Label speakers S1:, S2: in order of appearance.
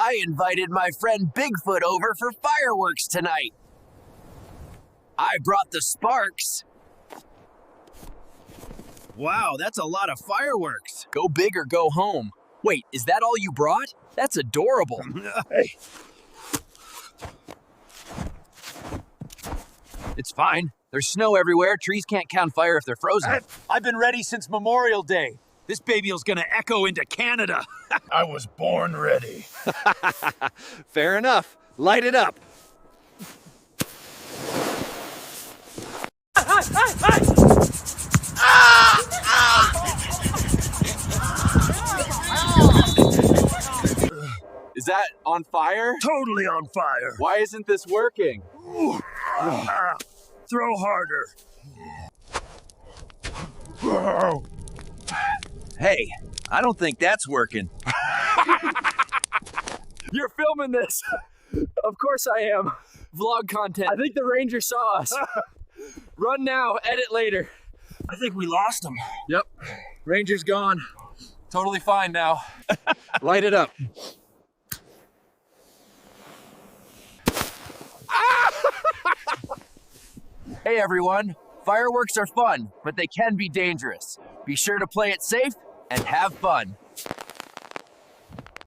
S1: I invited my friend Bigfoot over for fireworks tonight. I brought the sparks.
S2: Wow, that's a lot of fireworks.
S1: Go big or go home. Wait, is that all you brought? That's adorable.
S2: Hey.
S1: It's fine. There's snow everywhere. Trees can't count fire if they're frozen.
S2: I've been ready since Memorial Day. This baby'll gonna echo into Canada.
S3: I was born ready.
S1: Fair enough. Light it up. Is that on fire?
S3: Totally on fire.
S1: Why isn't this working?
S3: Throw harder.
S2: Hey, I don't think that's working.
S1: You're filming this. Of course I am. Vlog content. I think the ranger saw us. Run now, edit later.
S3: I think we lost him.
S1: Yep. Ranger's gone. Totally fine now. Light it up. Hey everyone. Fireworks are fun, but they can be dangerous. Be sure to play it safe and have fun.